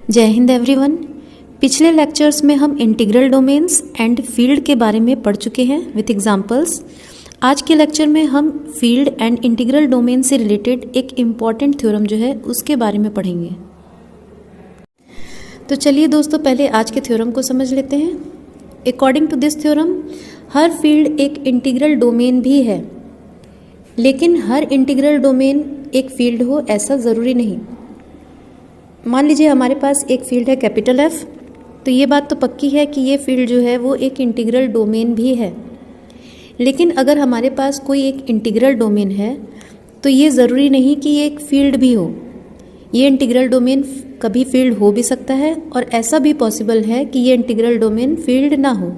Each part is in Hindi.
जय हिंद एवरीवन। पिछले लेक्चर्स में हम इंटीग्रल डोमेन्स एंड फील्ड के बारे में पढ़ चुके हैं विथ एग्जांपल्स। आज के लेक्चर में हम फील्ड एंड इंटीग्रल डोमेन से रिलेटेड एक इम्पॉर्टेंट थ्योरम जो है उसके बारे में पढ़ेंगे। तो चलिए दोस्तों, पहले आज के थ्योरम को समझ लेते हैं। अकॉर्डिंग टू दिस थ्योरम, हर फील्ड एक इंटीग्रल डोमेन भी है, लेकिन हर इंटीग्रल डोमेन एक फील्ड हो ऐसा ज़रूरी नहीं। मान लीजिए हमारे पास एक फील्ड है कैपिटल एफ, तो ये बात तो पक्की है कि ये फील्ड जो है वो एक इंटीग्रल डोमेन भी है। लेकिन अगर हमारे पास कोई एक इंटीग्रल डोमेन है तो ये ज़रूरी नहीं कि ये एक फील्ड भी हो। ये इंटीग्रल डोमेन कभी फील्ड हो भी सकता है और ऐसा भी पॉसिबल है कि ये इंटीग्रल डोमेन फील्ड ना हो।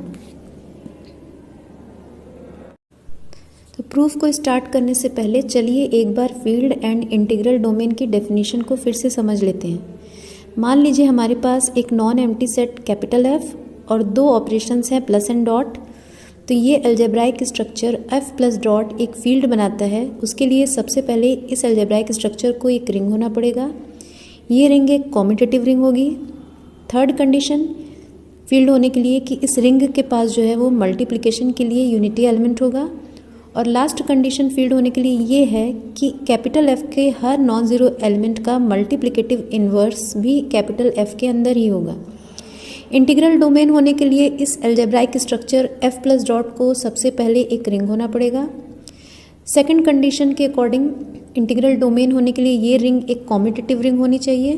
तो प्रूफ को स्टार्ट करने से पहले चलिए एक बार फील्ड एंड इंटीग्रल डोमेन की डेफिनेशन को फिर से समझ लेते हैं। मान लीजिए हमारे पास एक non empty set capital F और दो ऑपरेशंस हैं प्लस एंड डॉट। तो ये algebraic structure F plus dot एक फील्ड बनाता है। उसके लिए सबसे पहले इस अलजेब्राइक स्ट्रक्चर को एक रिंग होना पड़ेगा। ये रिंग एक कॉम्यूटेटिव रिंग होगी। थर्ड कंडीशन फील्ड होने के लिए कि इस रिंग के पास जो है वो मल्टीप्लिकेशन के लिए यूनिटी एलिमेंट होगा। और लास्ट कंडीशन फील्ड होने के लिए ये है कि कैपिटल एफ के हर नॉन ज़ीरो एलिमेंट का मल्टीप्लिकेटिव इन्वर्स भी कैपिटल एफ के अंदर ही होगा। इंटीग्रल डोमेन होने के लिए इस algebraic structure F plus dot को सबसे पहले एक रिंग होना पड़ेगा। सेकंड कंडीशन के अकॉर्डिंग इंटीग्रल डोमेन होने के लिए ये रिंग एक कॉम्यूटेटिव रिंग होनी चाहिए।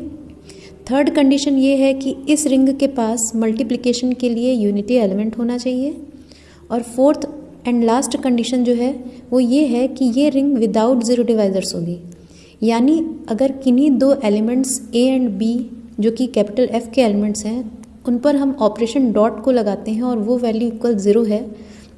थर्ड कंडीशन ये है कि इस रिंग के पास मल्टीप्लिकेशन के लिए यूनिटी एलिमेंट होना चाहिए। और फोर्थ एंड लास्ट कंडीशन जो है वो ये है कि ये रिंग विदाउट ज़ीरो डिवाइजर्स होगी। यानी अगर किन्हीं दो एलिमेंट्स ए एंड बी जो कि कैपिटल एफ के एलिमेंट्स हैं उन पर हम ऑपरेशन डॉट को लगाते हैं और वो वैल्यू इक्वल ज़ीरो है,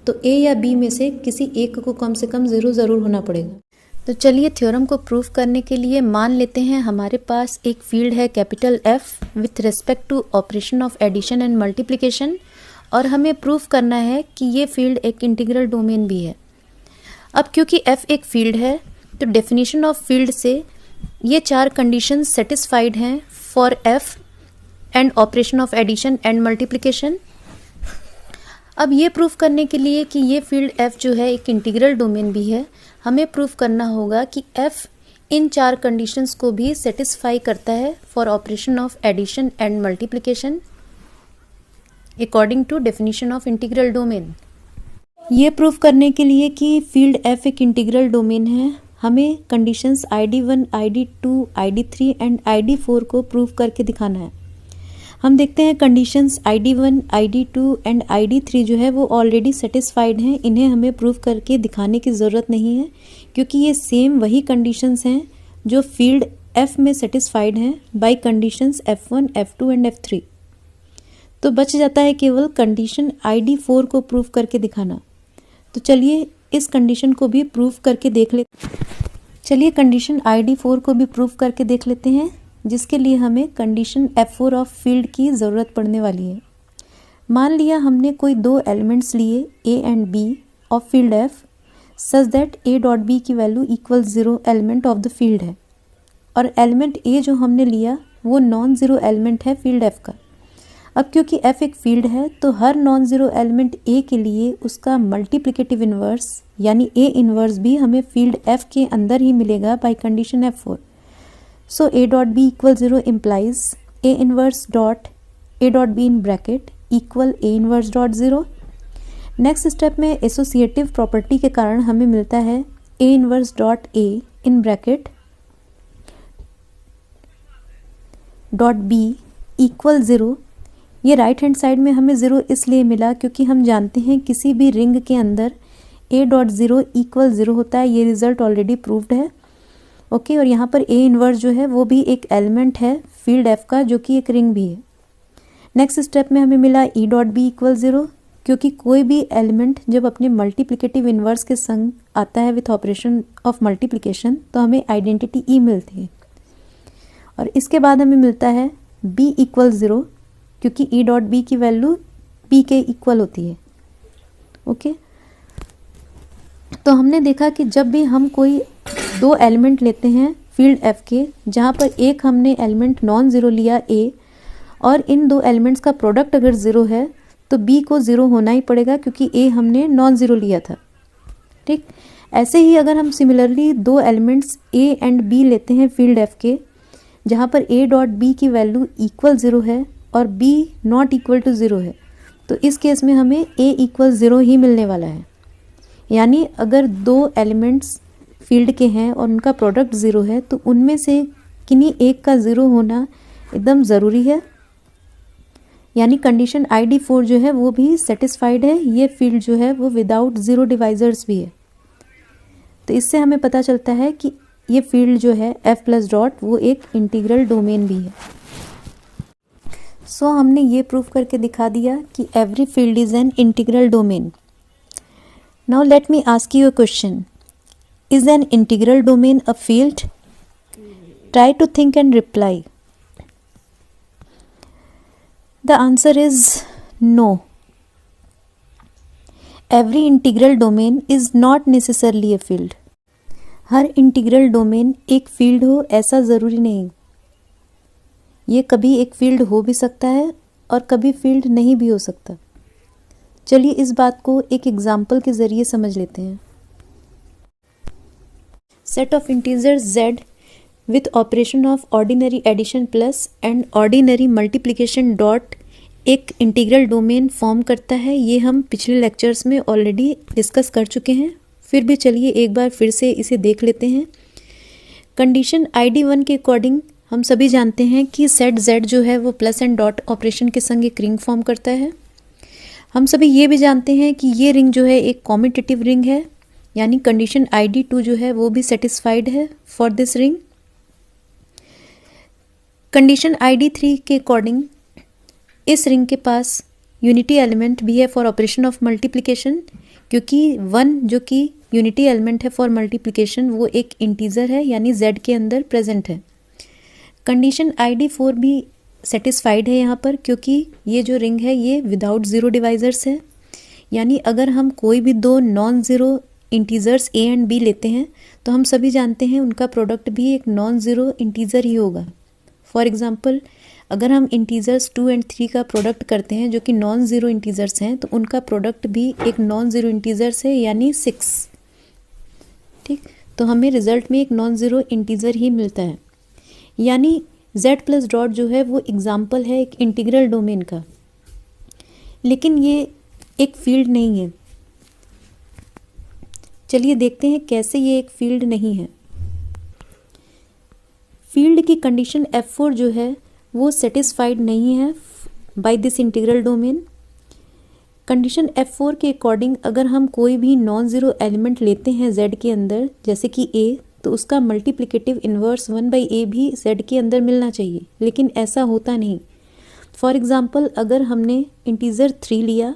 तो ए या बी में से किसी एक को कम से कम ज़ीरो ज़रूर होना पड़ेगा। तो चलिए थ्योरम को प्रूफ करने के लिए मान लेते हैं हमारे पास एक फील्ड है capital F with respect to operation of addition and multiplication, और हमें प्रूफ करना है कि ये फील्ड एक इंटीग्रल डोमेन भी है। अब क्योंकि f एक फील्ड है तो डेफिनेशन ऑफ फील्ड से ये चार कंडीशन सेटिस्फाइड हैं for f and operation of addition and multiplication. अब ये प्रूफ करने के लिए कि ये फील्ड f जो है एक इंटीग्रल डोमेन भी है, हमें प्रूफ करना होगा कि f इन चार कंडीशंस को भी सेटिस्फाई करता है for operation of addition and multiplication according to definition of integral domain. ये प्रूफ करने के लिए कि फील्ड f एक इंटीग्रल डोमेन है, हमें conditions ID1, ID2, ID3 and ID4 को प्रूफ करके दिखाना है। हम देखते हैं conditions ID1, ID2 and ID3 जो है वो ऑलरेडी सेटिस्फाइड हैं। इन्हें हमें प्रूफ करके दिखाने की ज़रूरत नहीं है क्योंकि ये सेम वही कंडीशंस हैं जो फील्ड f में सेटिस्फाइड हैं by conditions F1, F2 and F3। तो बच जाता है केवल कंडीशन ID4 को प्रूफ करके दिखाना। तो चलिए इस कंडीशन को भी प्रूफ करके देख कंडीशन ID4 को भी प्रूफ करके देख लेते हैं, जिसके लिए हमें कंडीशन F4 ऑफ फील्ड की ज़रूरत पड़ने वाली है। मान लिया हमने कोई दो एलिमेंट्स लिए A and B of field F such that A dot B की value equal zero element of the field है, और एलिमेंट A जो हमने लिया वो नॉन ज़ीरो एलिमेंट है फील्ड F का। अब क्योंकि f एक फील्ड है तो हर नॉन ज़ीरो एलिमेंट a के लिए उसका मल्टीप्लिकेटिव इन्वर्स यानी a इन्वर्स भी हमें फील्ड f के अंदर ही मिलेगा by condition F4। So a dot b equal zero implies a inverse dot a dot b in bracket equal a inverse dot zero. Next step में एसोसिएटिव प्रॉपर्टी के कारण हमें मिलता है a inverse dot a in bracket dot b equal zero. ये राइट हैंड साइड में हमें ज़ीरो इसलिए मिला क्योंकि हम जानते हैं किसी भी रिंग के अंदर a dot zero equal zero होता है। ये रिजल्ट ऑलरेडी प्रूव्ड है। ओके, और यहाँ पर a इन्वर्स जो है वो भी एक एलिमेंट है फील्ड f का जो कि एक रिंग भी है। नेक्स्ट स्टेप में हमें मिला e dot b equal zero, क्योंकि कोई भी एलिमेंट जब अपने मल्टीप्लिकेटिव इन्वर्स के संग आता है विथ ऑपरेशन ऑफ मल्टीप्लिकेशन तो हमें आइडेंटिटी e मिलती है। और इसके बाद हमें मिलता है b इक्वल ज़ीरो, क्योंकि e डॉट b की वैल्यू b के इक्वल होती है। ओके, तो हमने देखा कि जब भी हम कोई दो एलिमेंट लेते हैं फील्ड f के, जहाँ पर एक हमने एलिमेंट नॉन ज़ीरो लिया a और इन दो एलिमेंट्स का प्रोडक्ट अगर ज़ीरो है तो बी को ज़ीरो होना ही पड़ेगा क्योंकि ए हमने नॉन ज़ीरो लिया था। ठीक, ऐसे ही अगर हम सिमिलरली दो एलिमेंट्स ए एंड बी लेते हैं फील्ड एफ के, जहाँ पर ए डॉट बी की वैल्यू इक्वल ज़ीरो है और B not equal to zero है, तो इस केस में हमें ए इक्वल ज़ीरो ही मिलने वाला है। यानी अगर दो एलिमेंट्स फील्ड के हैं और उनका प्रोडक्ट ज़ीरो है तो उनमें से किन्हीं एक का ज़ीरो होना एकदम ज़रूरी है। यानी कंडीशन ID4 जो है वो भी सेटिस्फाइड है, ये फील्ड जो है वो विदाउट ज़ीरो डिवाइजर्स भी है। तो इससे हमें पता चलता है कि ये फील्ड जो है F प्लस डॉट वो एक इंटीग्रल डोमेन भी है। सो हमने ये प्रूफ करके दिखा दिया कि every field is an integral domain. Now let me ask you a question, is an integral domain a field? Try to think and reply. The answer is no. Every integral domain is not necessarily a field. Her integral domain एक फील्ड हो ऐसा ज़रूरी नहीं। ये कभी एक फील्ड हो भी सकता है और कभी फील्ड नहीं भी हो सकता। चलिए इस बात को एक एग्जाम्पल के ज़रिए समझ लेते हैं। Set of integers z with operation of ordinary addition plus and ordinary multiplication dot एक इंटीग्रल डोमेन फॉर्म करता है। ये हम पिछले लेक्चर्स में ऑलरेडी डिस्कस कर चुके हैं, फिर भी चलिए एक बार फिर से इसे देख लेते हैं। कंडीशन ID1 के अकॉर्डिंग हम सभी जानते हैं कि सेट z जो है वो प्लस एंड डॉट ऑपरेशन के संग एक रिंग फॉर्म करता है। हम सभी ये भी जानते हैं कि ये रिंग जो है एक कॉम्यूटेटिव रिंग है, यानी कंडीशन ID2 जो है वो भी सेटिस्फाइड है for this ring. Condition ID3 के अकॉर्डिंग इस रिंग के पास यूनिटी एलिमेंट भी है फॉर ऑपरेशन ऑफ मल्टीप्लिकेशन, क्योंकि 1 जो कि यूनिटी एलिमेंट है फॉर मल्टीप्लिकेशन वो एक इंटीजर है, यानी z के अंदर प्रेजेंट है। कंडीशन ID4 भी सेटिस्फाइड है यहाँ पर, क्योंकि ये जो रिंग है ये विदाउट ज़ीरो डिवाइजर्स है। यानी अगर हम कोई भी दो non zero integers a and b लेते हैं तो हम सभी जानते हैं उनका प्रोडक्ट भी एक नॉन ज़ीरो इंटीजर ही होगा। फॉर एग्जाम्पल, अगर हम इंटीजर्स 2 एंड 3 का प्रोडक्ट करते हैं जो कि नॉन ज़ीरो इंटीजर्स हैं, तो उनका प्रोडक्ट भी एक नॉन ज़ीरो इंटीजर्स है, यानी 6। ठीक, तो हमें रिजल्ट में एक नॉन ज़ीरो इंटीजर ही मिलता है। यानी z प्लस डॉट जो है वो एग्जाम्पल है एक इंटीग्रल डोमेन का, लेकिन ये एक फील्ड नहीं है। चलिए देखते हैं कैसे ये एक फील्ड नहीं है। फील्ड की कंडीशन F4 जो है वो सेटिस्फाइड नहीं है by this integral domain. Condition F4 के अकॉर्डिंग अगर हम कोई भी नॉन ज़ीरो एलिमेंट लेते हैं z के अंदर, जैसे कि a, तो उसका मल्टीप्लिकेटिव इन्वर्स 1/a भी z के अंदर मिलना चाहिए, लेकिन ऐसा होता नहीं। फॉर एग्ज़ाम्पल, अगर हमने इंटीज़र 3 लिया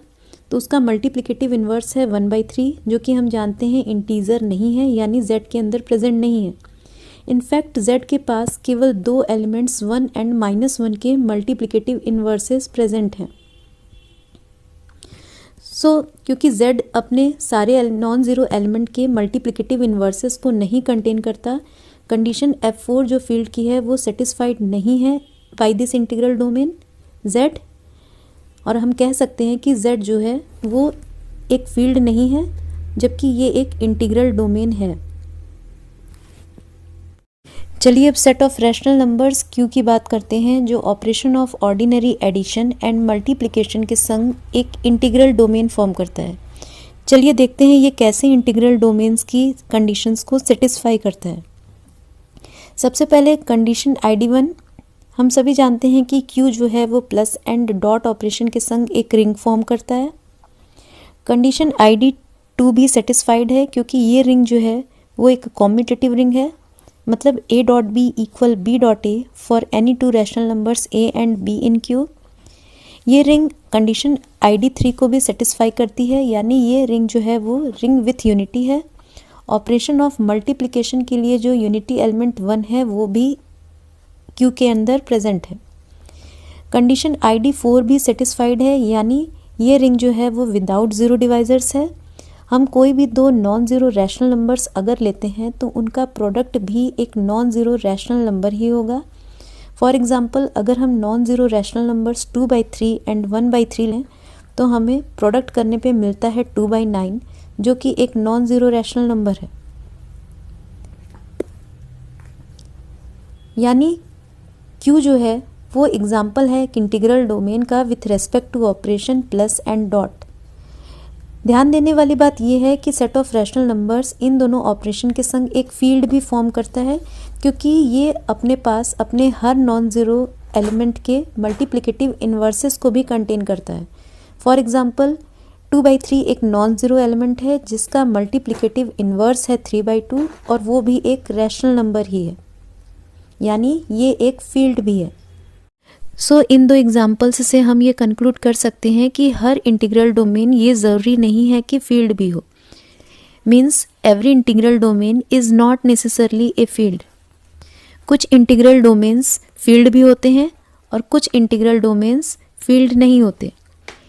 तो उसका मल्टीप्लिकेटिव इन्वर्स है 1/3, जो कि हम जानते हैं इंटीज़र नहीं है, यानी z के अंदर प्रेजेंट नहीं है। इनफैक्ट z के पास केवल दो एलिमेंट्स 1 एंड -1 के मल्टीप्लिकेटिव इन्वर्सेस प्रेजेंट हैं। क्योंकि z अपने सारे नॉन ज़ीरो एलिमेंट के मल्टीप्लिकेटिव इन्वर्सेस को नहीं कंटेन करता, कंडीशन F4 जो फील्ड की है वो सेटिस्फाइड नहीं है by this integral domain z, और हम कह सकते हैं कि z जो है वो एक फील्ड नहीं है, जबकि ये एक इंटीग्रल डोमेन है। चलिए अब set of rational numbers Q की बात करते हैं, जो operation of ordinary addition and multiplication के संग एक इंटीग्रल डोमेन फॉर्म करता है। चलिए देखते हैं ये कैसे इंटीग्रल डोमेन्स की कंडीशंस को सेटिस्फाई करता है। सबसे पहले कंडीशन ID1, हम सभी जानते हैं कि Q जो है वो प्लस एंड डॉट ऑपरेशन के संग एक रिंग फॉर्म करता है। कंडीशन ID2 भी सेटिस्फाइड है, क्योंकि ये रिंग जो है वो एक कॉम्यूटेटिव रिंग है, मतलब a dot b equal b dot a for any two rational numbers a and b in Q। ये रिंग कंडीशन ID3 को भी सेटिस्फाई करती है, यानी ये रिंग जो है वो रिंग विथ यूनिटी है। ऑपरेशन ऑफ मल्टीप्लिकेशन के लिए जो यूनिटी एलिमेंट 1 है वो भी Q के अंदर प्रेजेंट है। कंडीशन ID4 भी सेटिस्फाइड है, यानी ये रिंग जो है वो विदाउट ज़ीरो डिवाइजर्स है। हम कोई भी दो नॉन ज़ीरो रैशनल नंबर्स अगर लेते हैं तो उनका प्रोडक्ट भी एक नॉन ज़ीरो रैशनल नंबर ही होगा। फॉर एग्ज़ाम्पल अगर हम non zero rational numbers 2/3 and 1/3 लें तो हमें प्रोडक्ट करने पे मिलता है 2/9 जो कि एक नॉन ज़ीरो रैशनल नंबर है। यानी Q जो है वो एग्जाम्पल है एक इंटीग्रल डोमेन का with respect to operation plus and dot. ध्यान देने वाली बात यह है कि सेट ऑफ रैशनल नंबर्स इन दोनों ऑपरेशन के संग एक फील्ड भी फॉर्म करता है, क्योंकि ये अपने पास अपने हर नॉन ज़ीरो एलिमेंट के मल्टीप्लिकेटिव इन्वर्सेस को भी कंटेन करता है। फॉर एग्जांपल 2/3 एक नॉन ज़ीरो एलिमेंट है जिसका मल्टीप्लिकेटिव इन्वर्स है 3/2 और वो भी एक रैशनल नंबर ही है, यानी ये एक फील्ड भी है। सो इन दो एग्जाम्पल्स से हम ये कंक्लूड कर सकते हैं कि हर इंटीग्रल डोमेन ये ज़रूरी नहीं है कि फील्ड भी हो। Means every integral domain is not necessarily a field. कुछ इंटीग्रल डोमेन्स फील्ड भी होते हैं और कुछ इंटीग्रल डोमेन्स फील्ड नहीं होते।